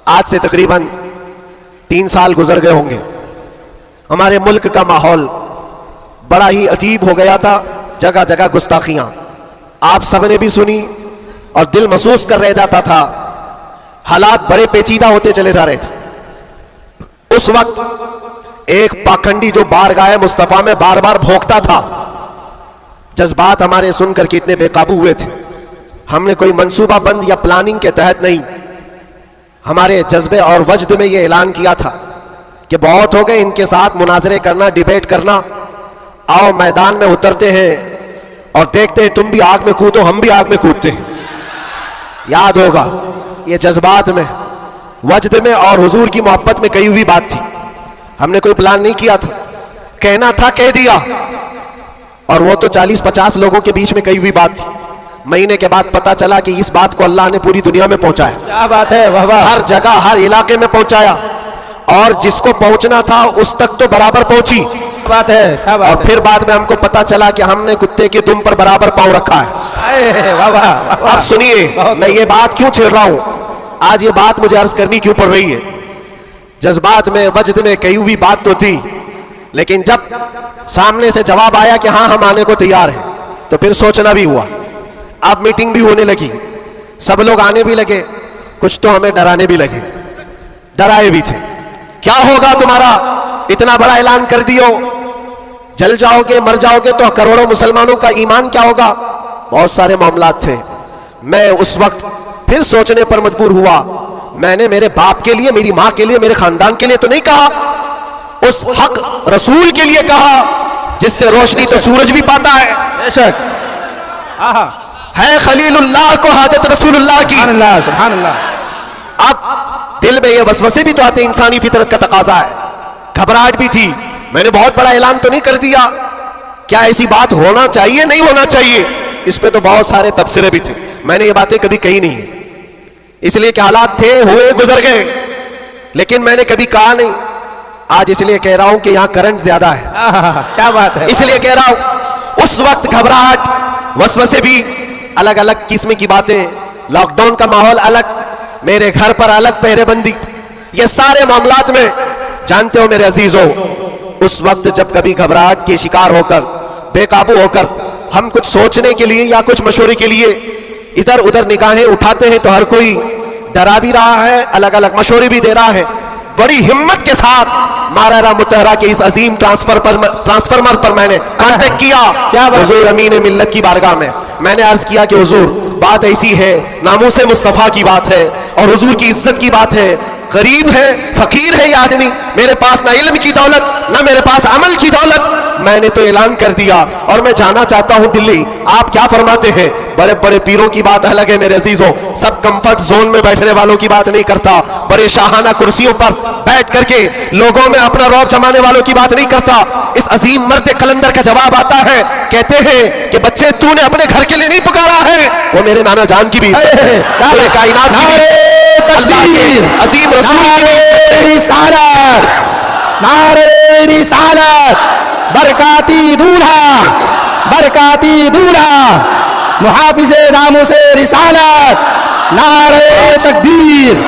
آج سے تقریباً 3 سال گزر گئے ہوں گے. ہمارے ملک کا ماحول بڑا ہی عجیب ہو گیا تھا. جگہ جگہ گستاخیاں آپ سب نے بھی سنی اور دل محسوس کر رہ جاتا تھا. حالات بڑے پیچیدہ ہوتے چلے جا رہے تھے. اس وقت ایک پاکھنڈی جو بارگاہ مصطفیٰ میں بار بار بھونکتا تھا. جذبات ہمارے سن کر کے اتنے بے قابو ہوئے تھے. ہم نے کوئی منصوبہ بند یا پلاننگ کے تحت نہیں، ہمارے جذبے اور وجد میں یہ اعلان کیا تھا کہ بہت ہو گئے ان کے ساتھ مناظرے کرنا، ڈیبیٹ کرنا. آؤ میدان میں اترتے ہیں اور دیکھتے ہیں تم بھی آگ میں کودو ہم بھی آگ میں کودتے ہیں. یاد ہوگا یہ جذبات میں، وجد میں اور حضور کی محبت میں کہی ہوئی بات تھی. ہم نے کوئی پلان نہیں کیا تھا، کہنا تھا کہہ دیا. اور وہ تو 40-50 لوگوں کے بیچ میں کہی ہوئی بات تھی. مہینے کے بعد پتا چلا کہ اس بات کو اللہ نے پوری دنیا میں پہنچایا. کیا بات ہے، واہ واہ. ہر جگہ ہر علاقے میں پہنچایا، اور جس کو پہنچنا تھا اس تک تو برابر پہنچی. کیا بات ہے، کیا بات اور ہے. پھر بعد میں ہم کو پتا چلا کہ ہم نے کتے کے دم پر برابر پاؤں رکھا ہے. واہ واہ، واہ واہ. اب سنیے میں یہ بات کیوں چھیڑ رہا ہوں، آج یہ بات مجھے عرض کرنی کیوں پڑ رہی ہے. جذبات میں وجد میں کہی ہوئی بات تو تھی، لیکن جب سامنے سے جواب آیا کہ ہاں ہم آنے کو تیار ہیں تو پھر سوچنا بھی ہوا. اب میٹنگ بھی ہونے لگی، سب لوگ آنے بھی لگے، کچھ تو ہمیں ڈرانے بھی لگے، ڈرائے بھی تھے. کیا ہوگا تمہارا، اتنا بڑا اعلان کر دیو، جل جاؤ گے مر جاؤ گے تو کروڑوں مسلمانوں کا ایمان کیا ہوگا. بہت سارے معاملات تھے. میں اس وقت پھر سوچنے پر مجبور ہوا. میں نے میرے باپ کے لیے، میری ماں کے لیے، میرے خاندان کے لیے تو نہیں کہا، اس حق رسول کے لیے کہا جس سے روشنی تو سورج بھی پاتا ہے. بے شک. آہا. ہے خلیل اللہ کو حاجت رسول اللہ کی. سبحان اللہ، سبحان اللہ. اب دل میں یہ وسوسے بھی تو آتے، انسانی فطرت کا تقاضا ہے. گھبراہٹ بھی تھی. میں نے بہت بڑا اعلان تو نہیں کر دیا، کیا ایسی بات ہونا چاہیے نہیں ہونا چاہیے. اس پہ تو بہت سارے تبصرے بھی تھے. میں نے یہ باتیں کبھی کہی نہیں، اس لیے کہ حالات تھے، ہوئے، گزر گئے، لیکن میں نے کبھی کہا نہیں. آج اس لیے کہہ رہا ہوں کہ یہاں کرنٹ زیادہ ہے، آہا. کیا بات ہے. اس لیے کہہ رہا ہوں. اس وقت گھبراہٹ، وسوسے بھی، الگ الگ قسم کی باتیں، لاک ڈاؤن کا ماحول الگ، میرے گھر پر الگ پہرے بندی، یہ سارے معاملات میں جانتے ہو میرے عزیزوں، اس وقت جب کبھی گھبراہٹ کے شکار ہو کر، بے قابو ہو کر ہم کچھ سوچنے کے لیے یا کچھ مشورے کے لیے ادھر ادھر نگاہیں اٹھاتے ہیں تو ہر کوئی ڈرا بھی رہا ہے، الگ الگ مشورے بھی دے رہا ہے. بڑی ہمت کے ساتھ مارارا متحرہ کے اس عظیم ٹرانسفارمر پر میں نے کانٹیکٹ کیا حضور امین ملت کی بارگاہ میں. میں نے عرض کیا کہ حضور بات ایسی ہے، ناموس مصطفیٰ کی بات ہے اور حضور کی عزت کی بات ہے. غریب ہے، فقیر ہے یہ آدمی، میرے پاس نہ علم کی دولت نہ میرے پاس عمل کی دولت. میں نے تو اعلان کر دیا اور میں جانا چاہتا ہوں دلی. آپ کیا فرماتے ہیں؟ بڑے بڑے پیروں کی بات الگ ہے میرے عزیزوں، سب کمفرٹ زون میں بیٹھنے والوں کی بات نہیں کرتا، بڑے شاہانہ کرسیوں پر بیٹھ کر کے لوگوں میں اپنا رعب جمانے والوں کی بات نہیں کرتا. اس عظیم مرد قلندر کا جواب آتا ہے، کہتے ہیں کہ بچے تو نے اپنے گھر کے لیے نہیں پکارا ہے، وہ میرے نانا جان کی بھی عزت ہے، پورے کائنات کی بھی، اللہ کے عظیم رسول کی رسالت، نعرہ رسالت، برکاتی دولہا، برکاتی دولہا، محافظ ناموس رسالت، نعرہ تکبیر.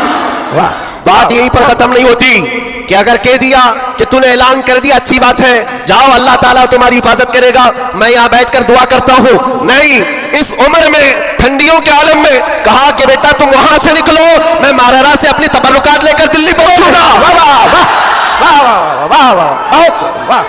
بات یہیں پر ختم نہیں ہوتی کہ اگر کہہ دیا کہ تو نے اعلان کر دیا اچھی بات ہے، جاؤ اللہ تعالیٰ تمہاری حفاظت کرے گا، میں یہاں بیٹھ کر دعا کرتا ہوں. نہیں، اس عمر میں ٹھنڈیوں کے عالم میں کہا کہ بیٹا تم وہاں سے نکلو، میں مارارا سے اپنی تبرکات لے کر دلی پہنچوں گا. واہ واہ واہ واہ واہ واہ واہ.